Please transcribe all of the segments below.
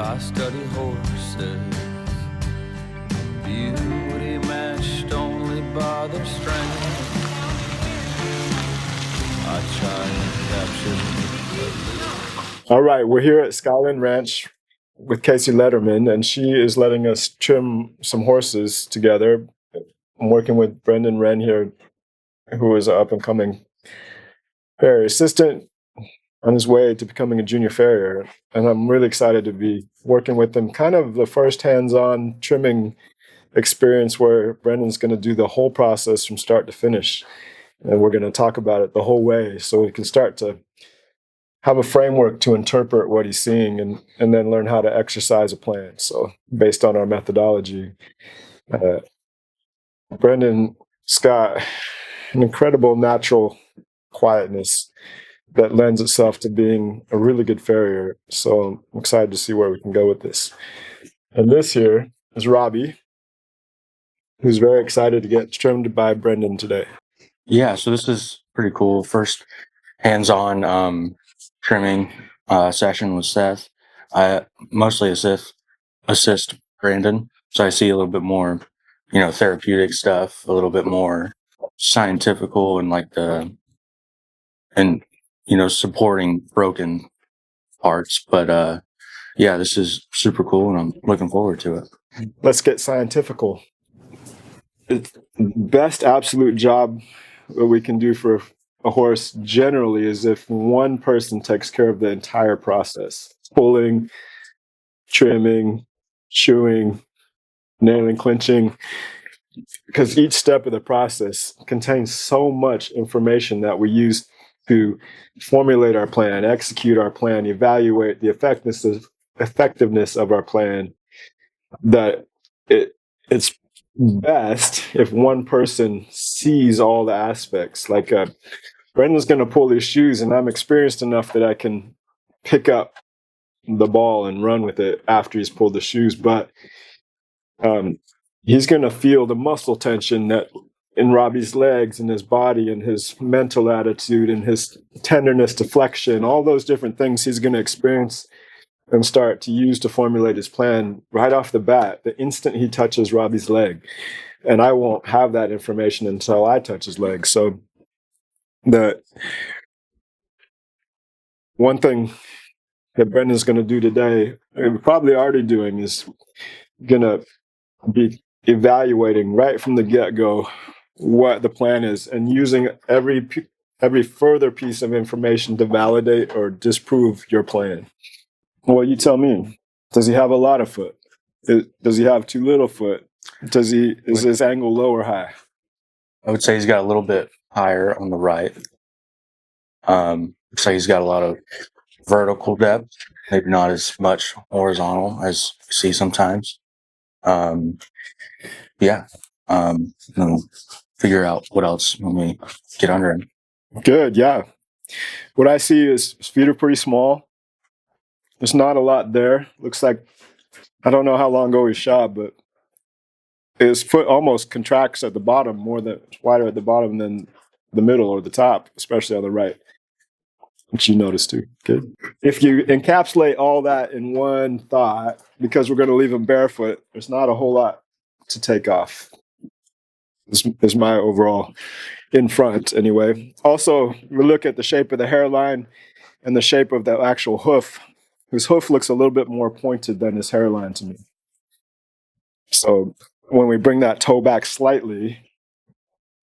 I study horses, beauty matched only by their strength. I try and capture. All right, we're here at Skyland Ranch with Casey Letterman, and she is letting us trim some horses together. I'm working with Brendan Wren here, who is an up-and-coming farrier assistant on his way to becoming a junior farrier. And I'm really excited to be working with him. Kind of the first hands-on trimming experience where Brendan's going to do the whole process from start to finish. And we're going to talk about it the whole way so we can start to have a framework to interpret what he's seeing and then learn how to exercise a plan. So based on our methodology, Brendan Scott, an incredible natural quietness that lends itself to being a really good farrier. So I'm excited to see where we can go with this. And this here is Robbie, who's very excited to get trimmed by Brendan today. Yeah, so this is pretty cool. First hands-on trimming session with Seth. I mostly assist Brandon, so I see a little bit more, therapeutic stuff, a little bit more scientifical and supporting broken parts. But yeah, this is super cool, and I'm looking forward to it. Let's get scientifical. It's the best absolute job that we can do for a horse generally is if one person takes care of the entire process: pulling, trimming, shoeing, nailing, clinching, because each step of the process contains so much information that we use to formulate our plan, execute our plan, evaluate the effectiveness of our plan, that it's best if one person sees all the aspects. Like Brendan's going to pull his shoes, and I'm experienced enough that I can pick up the ball and run with it after he's pulled the shoes. But he's going to feel the muscle tension that in Robbie's legs and his body and his mental attitude and his tenderness to flexion, all those different things he's going to experience and start to use to formulate his plan right off the bat, the instant he touches Robbie's leg. And I won't have that information until I touch his leg. So the one thing that Brendan's going to do today, and probably already doing, is going to be evaluating right from the get-go what the plan is and using every further piece of information to validate or disprove your plan. Well, you tell me. Does he have a lot of foot? Does he have too little foot? Is his angle low or high? I would say he's got a little bit higher on the right. So he's got a lot of vertical depth, maybe not as much horizontal as you see sometimes. Yeah. We'll figure out what else when we get under him. Good, yeah. What I see is his feet are pretty small. There's not a lot there. Looks like, I don't know how long ago he shod, but his foot almost contracts at the bottom, it's wider at the bottom than the middle or the top, especially on the right, which you notice too. Good. If you encapsulate all that in one thought, because we're going to leave him barefoot, there's not a whole lot to take off. This is my overall in front anyway. Also, we look at the shape of the hairline and the shape of the actual hoof. His hoof looks a little bit more pointed than his hairline to me. So when we bring that toe back slightly,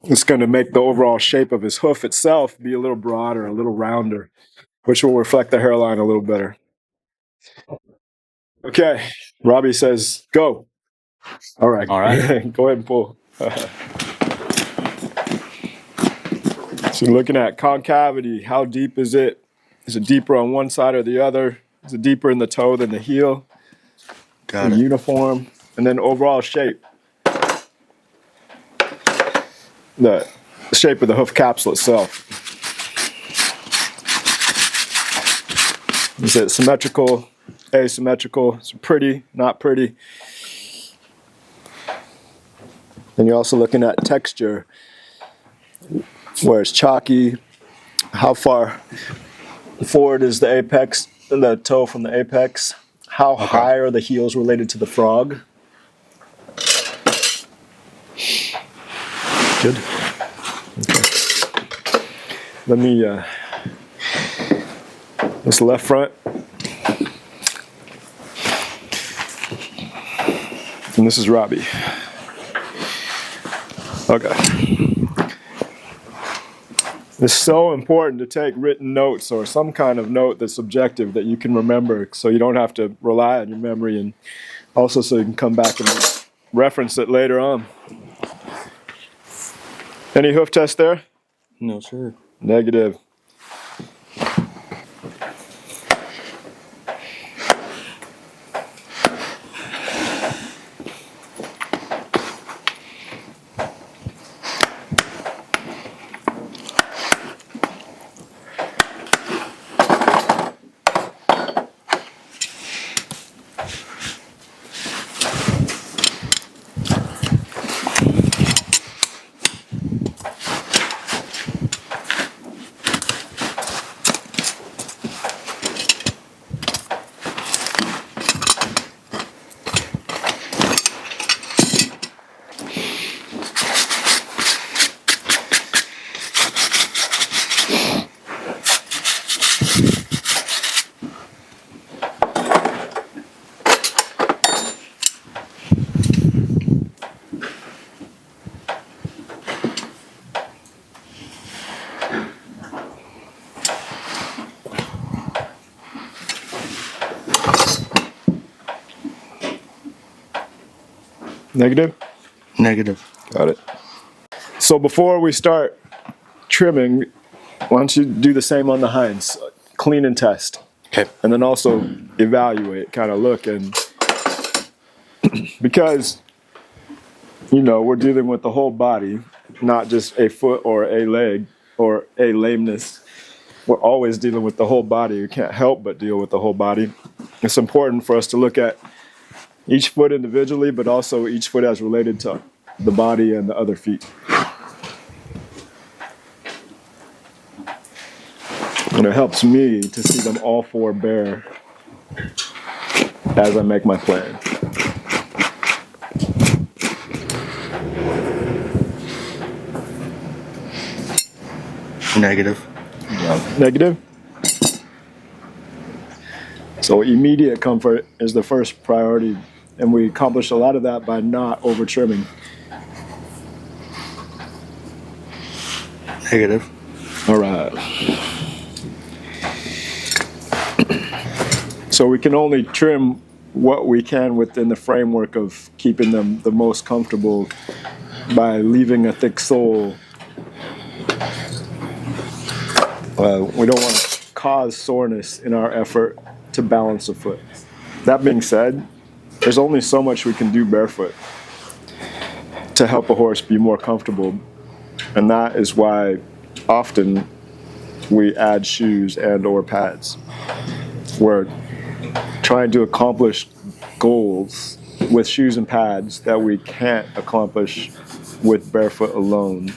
it's going to make the overall shape of his hoof itself be a little broader, a little rounder, which will reflect the hairline a little better. Okay, Robbie says, go. All right. Go ahead and pull. So looking at concavity, how deep is it? Is it deeper on one side or the other? Is it deeper in the toe than the heel? Got it. Uniform. And then overall shape. The shape of the hoof capsule itself. Is it symmetrical, asymmetrical? Is it pretty, not pretty? And you're also looking at texture, where it's chalky, how far forward is the apex, the toe from the apex, how high are the heels related to the frog. Good. Okay. Let me, this left front. And this is Robbie. Okay. It's so important to take written notes or some kind of note that's objective that you can remember, so you don't have to rely on your memory, and also so you can come back and reference it later on. Any hoof test there? No, sir. Negative. Negative? Negative. Got it. So before we start trimming, why don't you do the same on the hinds? Clean and test. Okay. And then also evaluate, kind of look, and because, you know, we're dealing with the whole body, not just a foot or a leg or a lameness. We're always dealing with the whole body. You can't help but deal with the whole body. It's important for us to look at each foot individually, but also each foot as related to the body and the other feet. And it helps me to see them all four bare as I make my plan. Negative. Negative. So immediate comfort is the first priority, and we accomplish a lot of that by not over trimming. Negative. All right. So we can only trim what we can within the framework of keeping them the most comfortable by leaving a thick sole. We don't want to cause soreness in our effort to balance a foot. That being said, there's only so much we can do barefoot to help a horse be more comfortable, and that is why often we add shoes and or pads. We're trying to accomplish goals with shoes and pads that we can't accomplish with barefoot alone.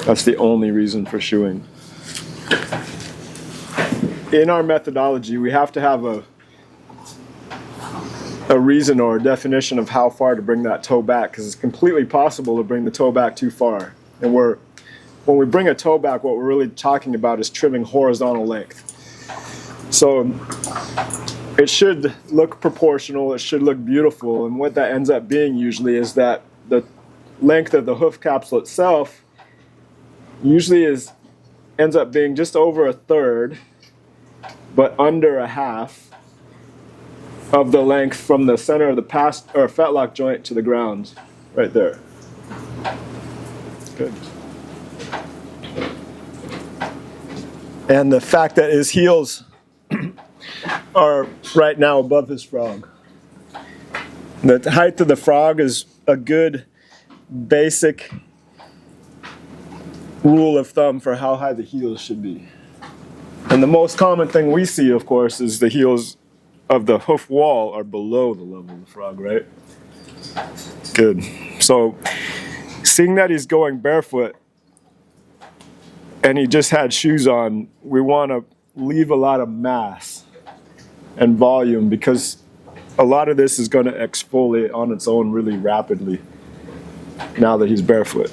That's the only reason for shoeing. In our methodology, we have to have a reason or a definition of how far to bring that toe back, because it's completely possible to bring the toe back too far. And when we bring a toe back, what we're really talking about is trimming horizontal length. So it should look proportional, it should look beautiful, and what that ends up being usually is that the length of the hoof capsule itself usually ends up being just over a third, but under a half of the length from the center of the fetlock joint to the ground, right there. Good. And the fact that his heels are right now above his frog. The height of the frog is a good basic rule of thumb for how high the heels should be. And the most common thing we see, of course, is the heels of the hoof wall are below the level of the frog, right? Good. So, seeing that he's going barefoot and he just had shoes on, we want to leave a lot of mass and volume, because a lot of this is going to exfoliate on its own really rapidly now that he's barefoot.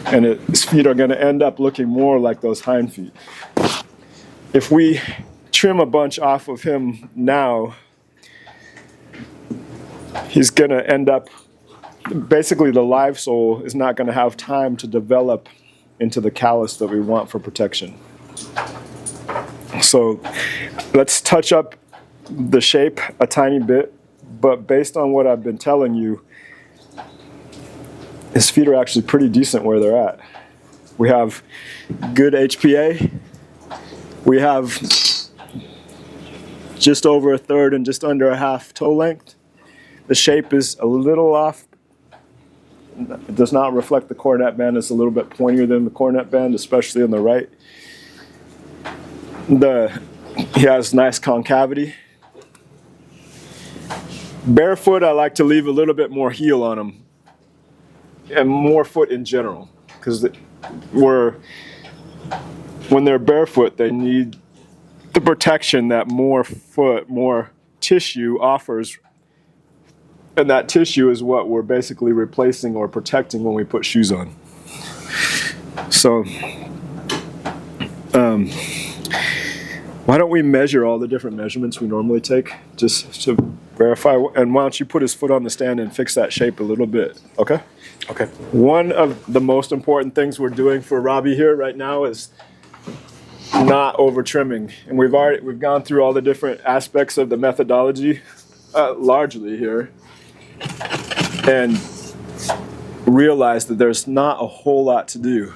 And his feet are going to end up looking more like those hind feet. If we trim a bunch off of him now, he's going to end up, basically the live sole is not going to have time to develop into the callus that we want for protection. So let's touch up the shape a tiny bit, but based on what I've been telling you, his feet are actually pretty decent where they're at. We have good HPA. We have just over a third and just under a half toe length. The shape is a little off. It does not reflect the cornet band. It's a little bit pointier than the cornet band, especially on the right. He has nice concavity. Barefoot, I like to leave a little bit more heel on him, and more foot in general, because when they're barefoot, they need the protection that more foot, more tissue offers. And that tissue is what we're basically replacing or protecting when we put shoes on. So, why don't we measure all the different measurements we normally take just to verify? And why don't you put his foot on the stand and fix that shape a little bit, okay? Okay. One of the most important things we're doing for Robbie here right now is not over trimming. And we've gone through all the different aspects of the methodology largely here, and realized that there's not a whole lot to do.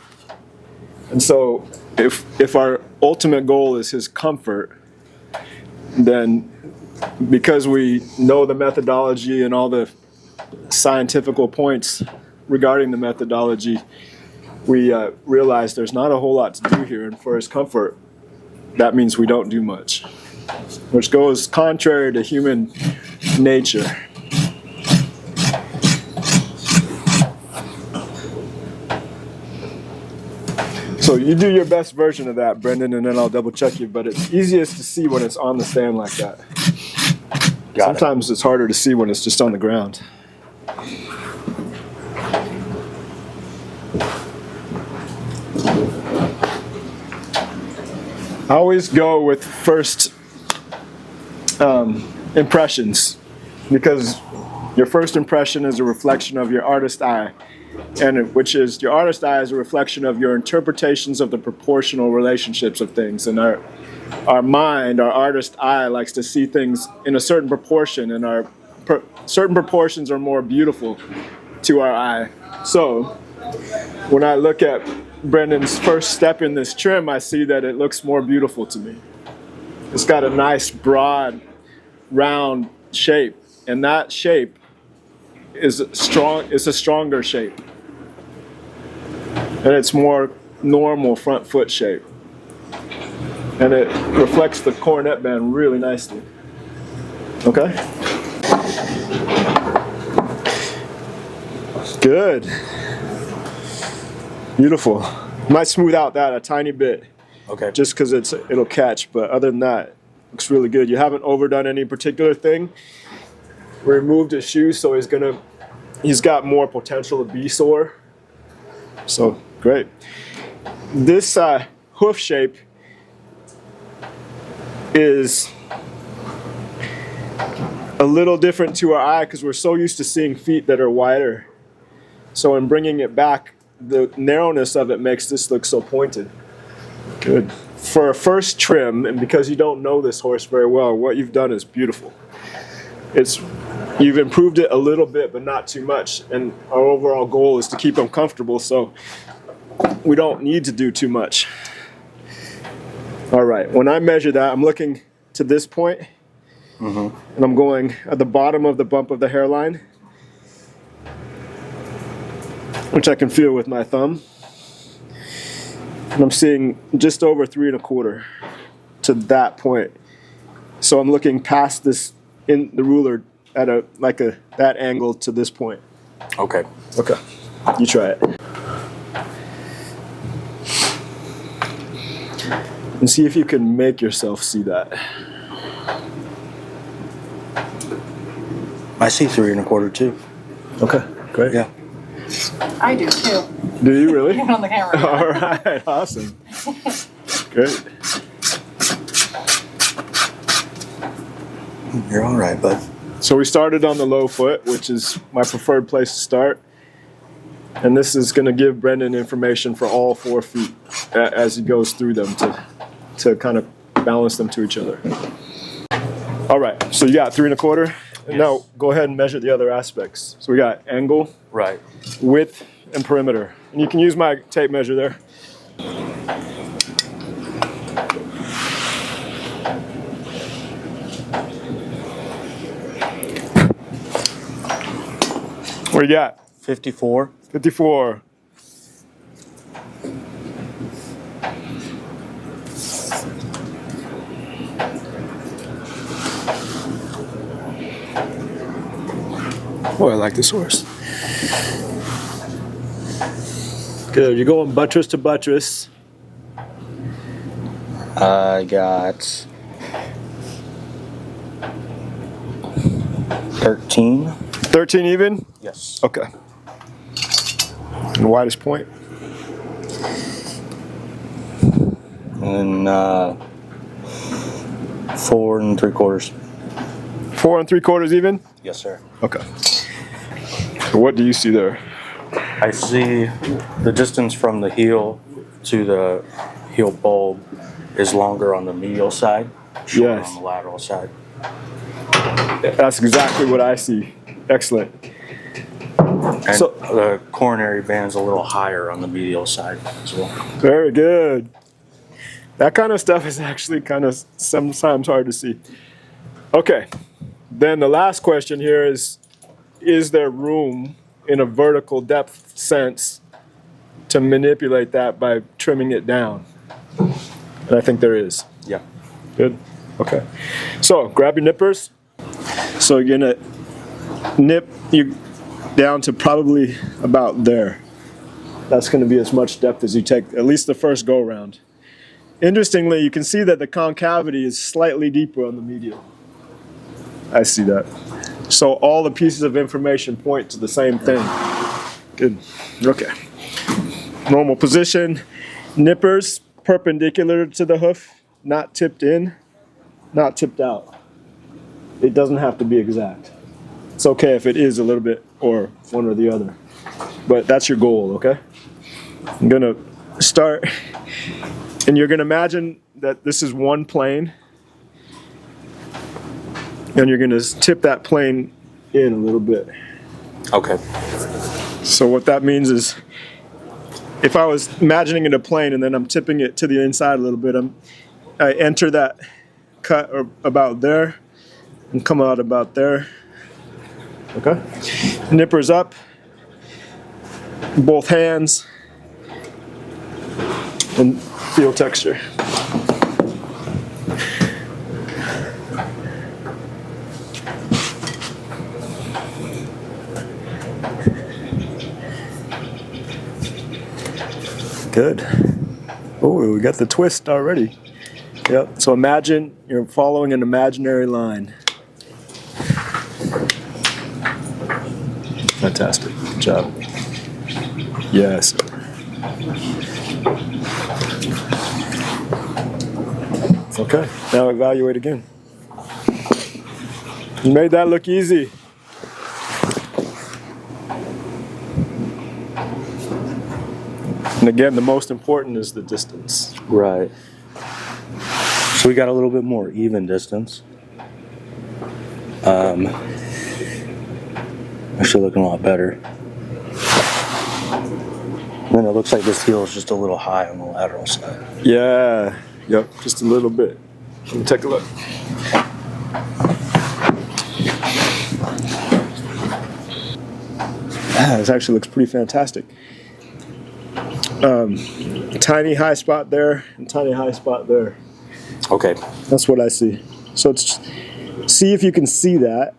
And so if our ultimate goal is his comfort, then because we know the methodology and all the scientific points regarding the methodology, we realize there's not a whole lot to do here. And for his comfort, that means we don't do much, which goes contrary to human nature. So you do your best version of that, Brendan, and then I'll double check you, but it's easiest to see when it's on the stand like that. Sometimes it's harder to see when it's just on the ground. I always go with first impressions, because your first impression is a reflection of your artist eye, and your artist eye is a reflection of your interpretations of the proportional relationships of things. And our mind, our artist eye, likes to see things in a certain proportion, and certain proportions are more beautiful to our eye. So when I look at Brendan's first step in this trim, I see that it looks more beautiful to me. It's got a nice, broad, round shape, and that shape is a stronger shape, and it's more normal front foot shape, and it reflects the cornet band really nicely. Okay, good, beautiful. Might smooth out that a tiny bit, Okay. just because it'll catch, but other than that, looks really good. You haven't overdone any particular thing. We removed his shoes, so he's got more potential to be sore. So great. This hoof shape is a little different to our eye because we're so used to seeing feet that are wider. So in bringing it back, the narrowness of it makes this look so pointed. Good. For a first trim, and because you don't know this horse very well, what you've done is beautiful. You've improved it a little bit, but not too much. And our overall goal is to keep him comfortable, so we don't need to do too much. All right, when I measure that, I'm looking to this point, and I'm going at the bottom of the bump of the hairline, which I can feel with my thumb. And I'm seeing just over 3 1/4 to that point. So I'm looking past this in the ruler at that angle to this point. Okay. Okay, you try it. And see if you can make yourself see that. I see 3 1/4 too. Okay, great. Yeah. I do too. Do you really? Even on the camera. All right, awesome. Great. You're all right, bud. So we started on the low foot, which is my preferred place to start. And this is going to give Brendan information for all 4 feet as he goes through them to kind of balance them to each other. All right, so you got 3 1/4. Yes. Now go ahead and measure the other aspects. So we got angle, Right. width, and perimeter. And you can use my tape measure there. What do you got? 54. 54. Oh, I like this horse. Good. You're going buttress to buttress. I got 13. 13 even? Yes. Okay. And the widest point? And 4 3/4. 4 3/4 even? Yes, sir. Okay. So what do you see there? I see the distance from the heel to the heel bulb is longer on the medial side, shorter Yes. on the lateral side. That's exactly what I see. Excellent. And So- the coronary band's a little higher on the medial side as well. Very good. That kind of stuff is actually kind of sometimes hard to see. Okay. Then the last question here is there room in a vertical depth sense to manipulate that by trimming it down? And I think there is. Yeah. Good. Okay. So grab your nippers. So you're gonna nip you down to probably about there. That's gonna be as much depth as you take, at least the first go around. Interestingly, you can see that the concavity is slightly deeper on the medial. I see that. So all the pieces of information point to the same thing. Good. Okay. Normal position. Nippers perpendicular to the hoof, not tipped in, not tipped out. It doesn't have to be exact. It's okay if it is a little bit or one or the other. But that's your goal, okay? I'm gonna start, and you're gonna imagine that this is one plane, and you're gonna tip that plane in a little bit. Okay. So what that means is, if I was imagining it a plane and then I'm tipping it to the inside a little bit, I enter that cut about there and come out about there. Okay? Nippers up, both hands, and feel texture. Good. Oh, we got the twist already. Yep. So imagine you're following an imaginary line. Fantastic. Good job. Yes. Okay. Now evaluate again. You made that look easy. And again, the most important is the distance. Right. So we got a little bit more even distance. Actually looking a lot better. Then it looks like this heel is just a little high on the lateral side. Yeah. Yep. Just a little bit. Let me take a look. This actually looks pretty fantastic. Tiny high spot there and tiny high spot there. Okay. That's what I see. So it's, see if you can see that.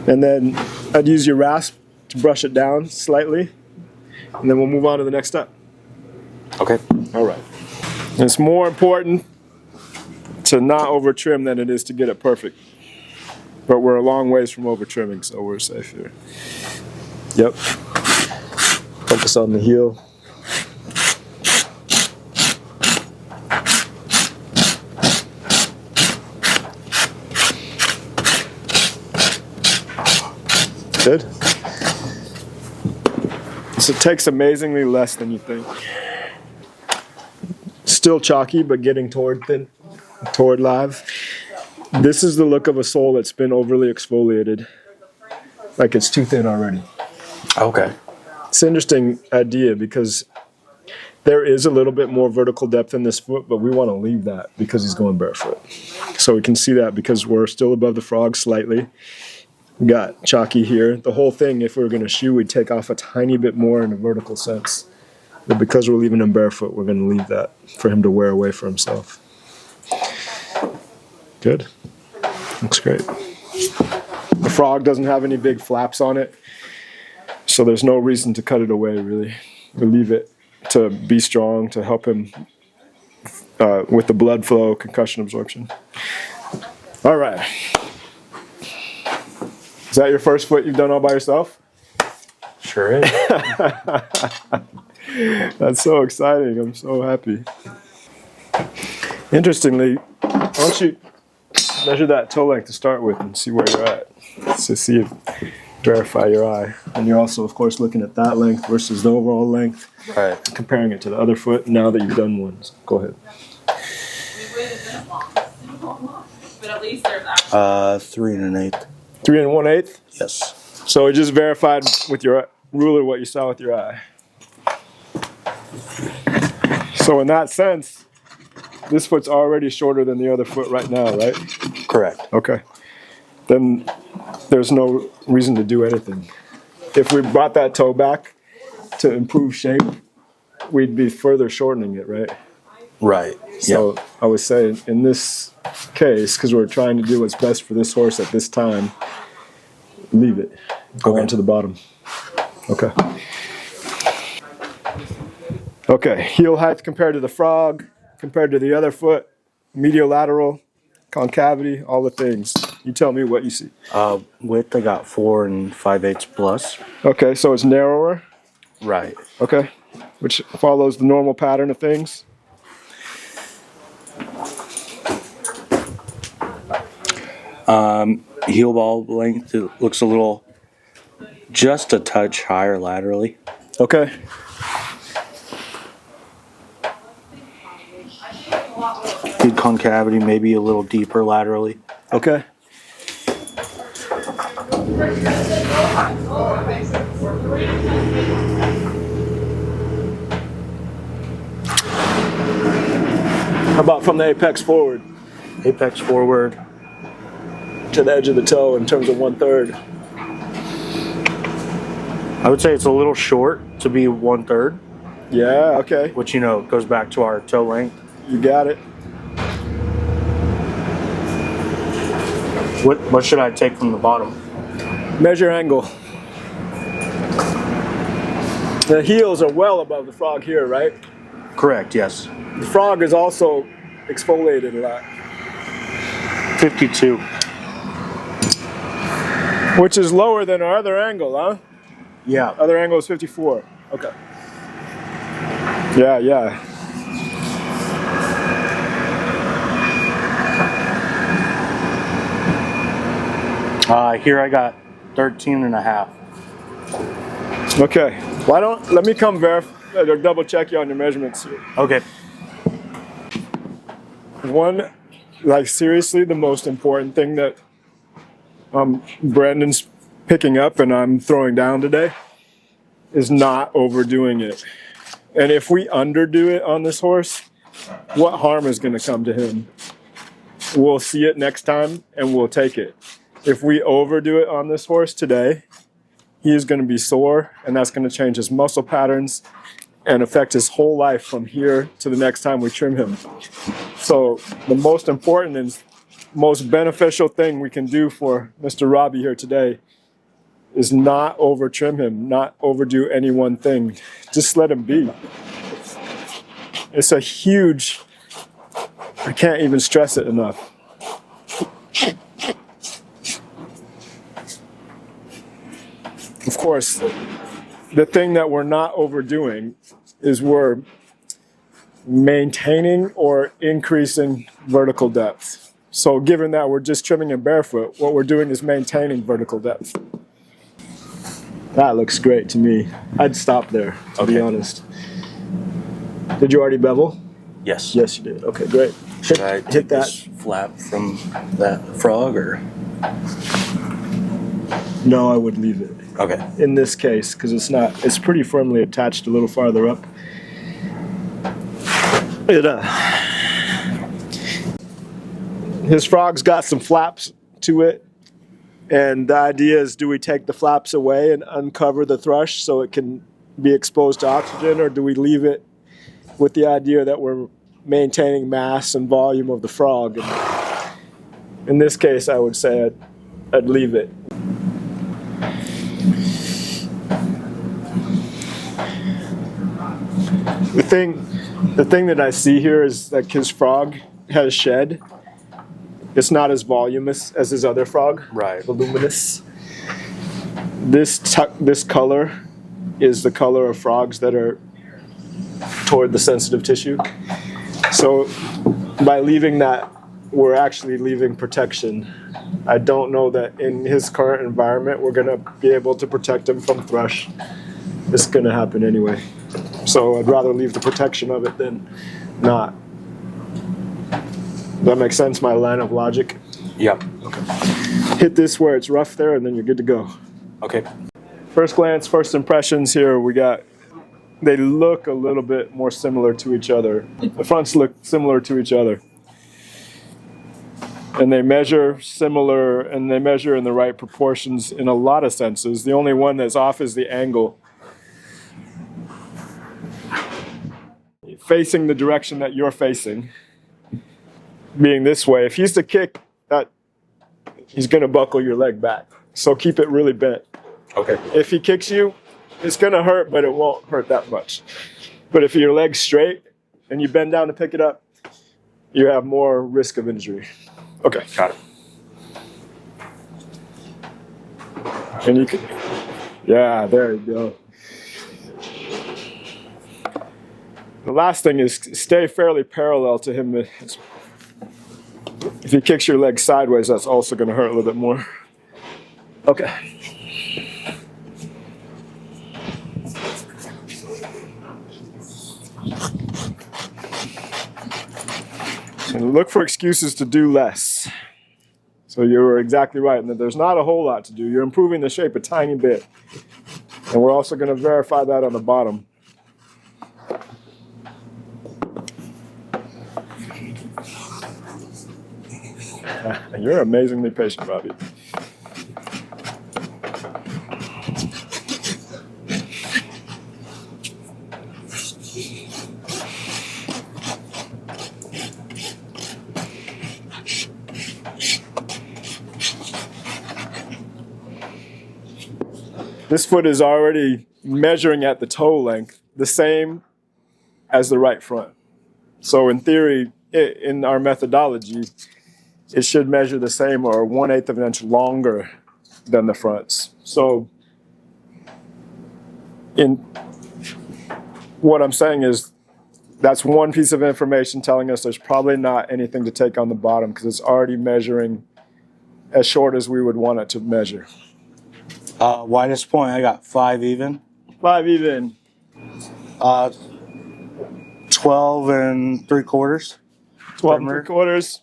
And then I'd use your rasp to brush it down slightly. And then we'll move on to the next step. Okay. All right. And it's more important to not over trim than it is to get it perfect. But we're a long ways from over trimming, so we're safe here. Yep. Focus on the heel. Good. So it takes amazingly less than you think. Still chalky, but getting toward live. This is the look of a sole that's been overly exfoliated. Like it's too thin already. Okay. It's an interesting idea because there is a little bit more vertical depth in this foot, but we want to leave that because he's going barefoot. So we can see that because we're still above the frog slightly. We got chalky here. The whole thing, if we were going to shoe, we'd take off a tiny bit more in a vertical sense. But because we're leaving him barefoot, we're going to leave that for him to wear away for himself. Good. Looks great. The frog doesn't have any big flaps on it, so there's no reason to cut it away, really. We leave it to be strong, to help him with the blood flow, concussion absorption. All right. Is that your first foot you've done all by yourself? Sure is. That's so exciting. I'm so happy. Interestingly, why don't you measure that toe length to start with and see where you're at. So see if verify your eye. And you're also, of course, looking at that length versus the overall length. Right. Comparing it to the other foot now that you've done one. So go ahead. But at least there's 3 1/8. 3 1/8? Yes. So it just verified with your ruler what you saw with your eye. So in that sense, this foot's already shorter than the other foot right now, right? Correct. Okay. Then there's no reason to do anything. If we brought that toe back to improve shape, we'd be further shortening it, right? Right. So I would say in this case, because we're trying to do what's best for this horse at this time, leave it. Go on to the bottom. Okay. Okay, heel height compared to the frog, compared to the other foot, medial lateral, concavity, all the things. You tell me what you see. Width, I got 4 5/8 plus. Okay, so it's narrower. Right. Okay, which follows the normal pattern of things. Heel ball length, it looks a little, just a touch higher laterally. Okay. Feet concavity, maybe a little deeper laterally. Okay. How about from the apex forward? Apex forward. To the edge of the toe in terms of 1/3. I would say it's a little short to be 1/3, Yeah, okay. which, you know, goes back to our toe length. You got it. What should I take from the bottom? Measure angle. The heels are well above the frog here, right? Correct, yes. The frog is also exfoliated a lot. 52. Which is lower than our other angle, huh? Yeah. Other angle is 54. Okay. Yeah, yeah. Here I got 13.5. Okay. Let me come verify or double check you on your measurements here. Okay. One, like seriously, the most important thing that Brendan's picking up and I'm throwing down today is not overdoing it. And if we underdo it on this horse, what harm is going to come to him? We'll see it next time and we'll take it. If we overdo it on this horse today, he is going to be sore and that's going to change his muscle patterns and affect his whole life from here to the next time we trim him. So the most important and most beneficial thing we can do for Mr. Robbie here today is not over trim him, not overdo any one thing. Just let him be. It's a huge I can't even stress it enough. Of course, the thing that we're not overdoing is we're maintaining or increasing vertical depth. So given that we're just trimming in barefoot, what we're doing is maintaining vertical depth. That looks great to me. I'd stop there, to be honest. Did you already bevel? Yes. Yes, you did. Okay, great. Should I hit take that this flap from that frog, or? No, I would leave it. Okay. In this case, because it's pretty firmly attached a little farther up. His frog's got some flaps to it, and the idea is, do we take the flaps away and uncover the thrush so it can be exposed to oxygen, or do we leave it with the idea that we're maintaining mass and volume of the frog? And in this case, I would say I'd leave it. The thing that I see here is that his frog has shed. It's not as voluminous as his other frog. Right. Voluminous. This color is the color of frogs that are toward the sensitive tissue. So by leaving that, we're actually leaving protection. I don't know that in his current environment we're going to be able to protect him from thrush. It's going to happen anyway. So I'd rather leave the protection of it than not. Does that make sense, my line of logic? Yep. Okay. Hit this where it's rough there, and then you're good to go. Okay. First glance, first impressions here, they look a little bit more similar to each other. The fronts look similar to each other. And they measure similar, and they measure in the right proportions in a lot of senses. The only one that's off is the angle. Facing the direction that you're facing, being this way. If he's to kick, he's going to buckle your leg back. So keep it really bent. Okay. If he kicks you, it's going to hurt, but it won't hurt that much. But if your leg's straight and you bend down to pick it up, you have more risk of injury. Okay. Got it. And you can, yeah, there you go. The last thing is stay fairly parallel to him. If he kicks your leg sideways, that's also going to hurt a little bit more. Okay. And look for excuses to do less. So you were exactly right, and that there's not a whole lot to do. You're improving the shape a tiny bit. And we're also going to verify that on the bottom. You're amazingly patient, Bobby. This foot is already measuring at the toe length, the same as the right front. So in theory, in our methodology, it should measure the same or 1/8 of an inch longer than the fronts. So what I'm saying is that's one piece of information telling us there's probably not anything to take on the bottom because it's already measuring as short as we would want it to measure. Widest point, I got 5 even. 5 even. 12 and 3/4. 12 and 3/4.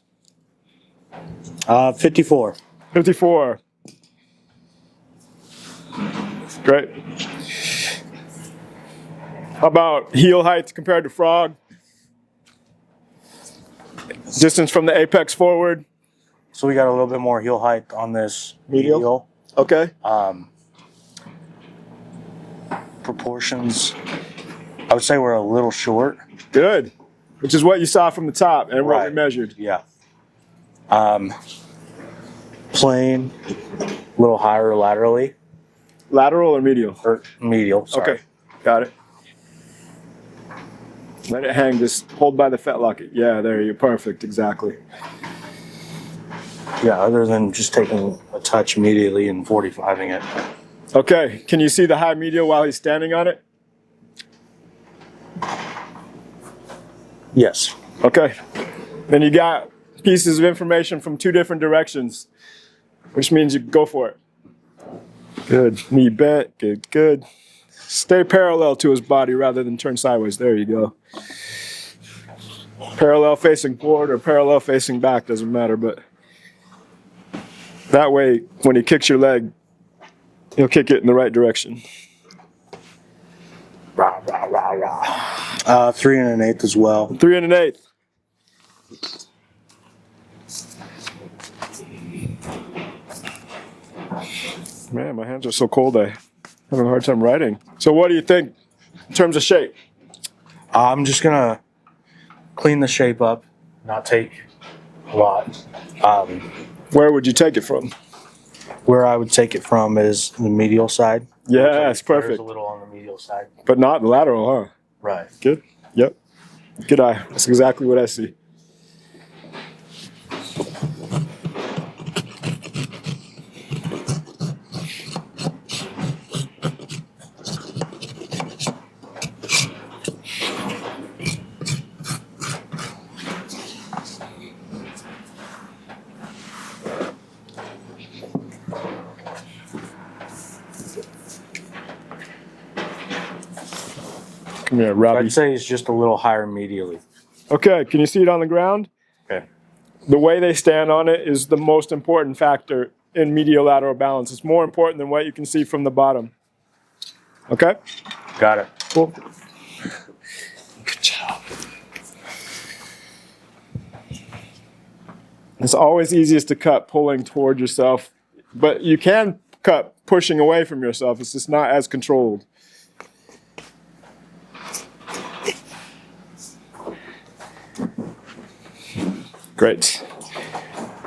54. 54. Great. How about heel height compared to frog? Distance from the apex forward. So we got a little bit more heel height on this Medial. Okay. Proportions, I would say we're a little short. Good. Which is what you saw from the top and what we Right. measured. Yeah. Plane, a little higher laterally. Lateral or medial? Or medial, sorry. Okay. Got it. Let it hang, just hold by the fetlock. Yeah, there you go. Perfect, exactly. Yeah, other than just taking a touch immediately and 45ing it. Okay, can you see the high medial while he's standing on it? Yes. Okay. Then you got pieces of information from two different directions, which means you go for it. Good. Knee bent. Good, good. Stay parallel to his body rather than turn sideways. There you go. Parallel facing forward or parallel facing back, doesn't matter, but that way, when he kicks your leg, he'll kick it in the right direction. Rah, rah, rah, rah. 3 1/8 as well. 3 1/8. Man, my hands are so cold, I'm having a hard time writing. So what do you think in terms of shape? I'm just going to clean the shape up, not take a lot. Where would you take it from? Where I would take it from is the medial side. Yeah, that's perfect. There's a little on the medial side. But not the lateral, huh? Right. Good. Yep. Good eye. That's exactly what I see. Come here, Robbie. I'd say it's just a little higher medially. Okay, can you see it on the ground? Okay. The way they stand on it is the most important factor in medial-lateral balance. It's more important than what you can see from the bottom. Okay? Got it. Cool. Good job. It's always easiest to cut pulling toward yourself, but you can cut pushing away from yourself. It's just not as controlled. Great.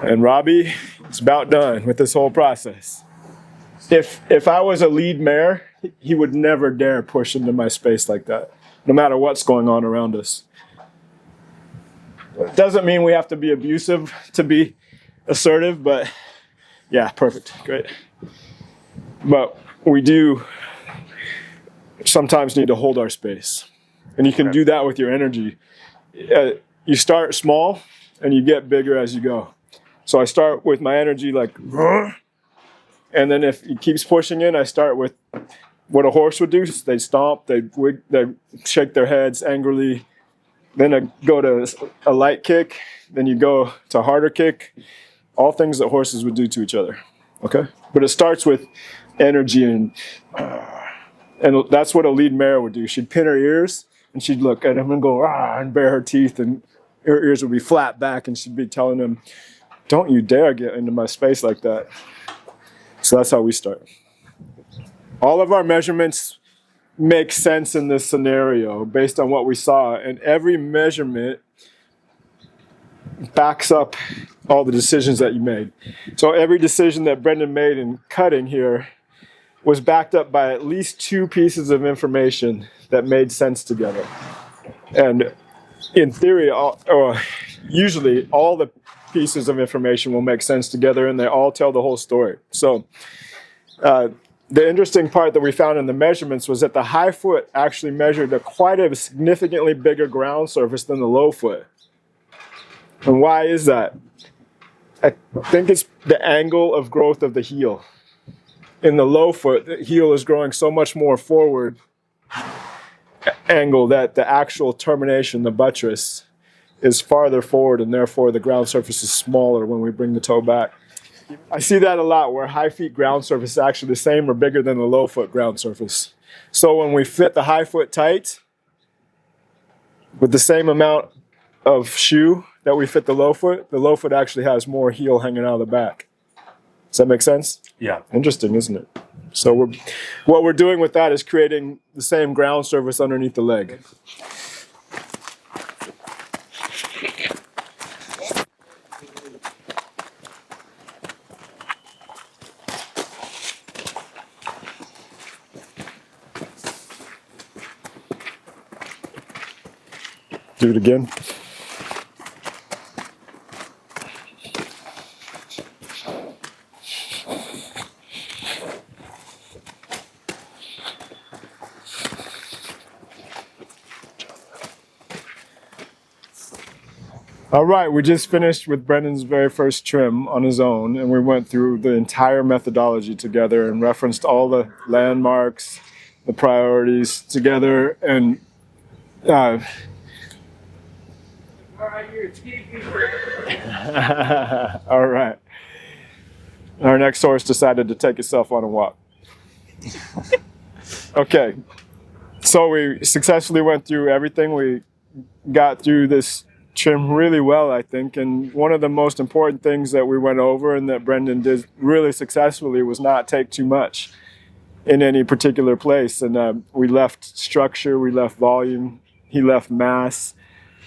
And Robbie is about done with this whole process. If I was a lead mare, he would never dare push into my space like that, no matter what's going on around us. It doesn't mean we have to be abusive to be assertive, but yeah, perfect, great. But we do sometimes need to hold our space. And you can do that with your energy. You start small and you get bigger as you go. So I start with my energy like, and then if he keeps pushing in, I start with what a horse would do. They stomp, they shake their heads angrily. Then I go to a light kick. Then you go to a harder kick. All things that horses would do to each other. Okay? But it starts with energy, and that's what a lead mare would do. She'd pin her ears, and she'd look at him and go, ah, and bare her teeth, and her ears would be flat back, and she'd be telling him, don't you dare get into my space like that. So that's how we start. All of our measurements make sense in this scenario based on what we saw, and every measurement backs up all the decisions that you made. So every decision that Brendan made in cutting here was backed up by at least two pieces of information that made sense together. And in theory, usually all the pieces of information will make sense together, and they all tell the whole story. So the interesting part that we found in the measurements was that the high foot actually measured quite a significantly bigger ground surface than the low foot. And why is that? I think it's the angle of growth of the heel. In the low foot, the heel is growing so much more forward angle that the actual termination, the buttress, is farther forward, and therefore the ground surface is smaller when we bring the toe back. I see that a lot where high feet ground surface is actually the same or bigger than the low foot ground surface. So when we fit the high foot tight with the same amount of shoe that we fit the low foot actually has more heel hanging out of the back. Does that make sense? Yeah. Interesting, isn't it? So what we're doing with that is creating the same ground surface underneath the leg. Do it again. All right, we just finished with Brendan's very first trim on his own, and we went through the entire methodology together and referenced all the landmarks, the priorities together, and all right. Our next horse decided to take itself on a walk. Okay, so we successfully went through everything. We got through this trim really well, I think, and one of the most important things that we went over and that Brendan did really successfully was not take too much in any particular place. And we left structure, we left volume, he left mass,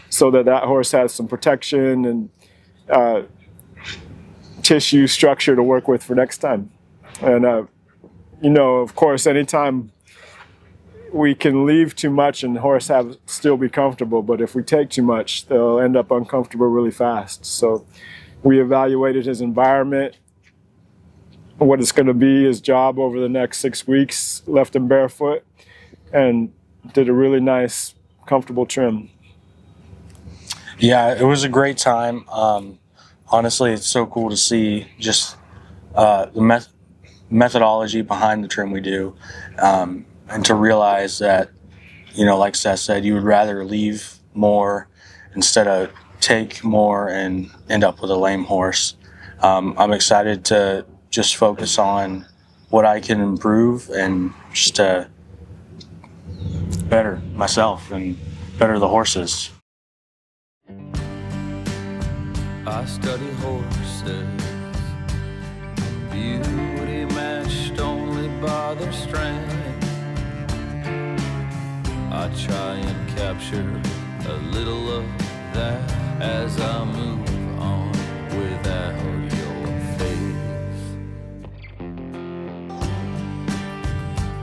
so that horse has some protection and tissue structure to work with for next time. And you know, of course, anytime we can leave too much and the horse still be comfortable, but if we take too much, they'll end up uncomfortable really fast. So we evaluated his environment, what it's going to be, his job over the next 6 weeks, left him barefoot, and did a really nice, comfortable trim. Yeah, it was a great time. Honestly, it's so cool to see just the methodology behind the trim we do. And to realize that, you know, like Seth said, you would rather leave more instead of take more and end up with a lame horse. I'm excited to just focus on what I can improve and just to better myself and better the horses. I study horses, beauty matched only by their strength. I try and capture a little of that as I move on without your face.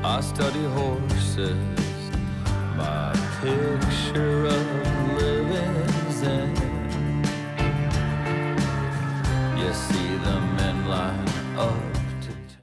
I study horses,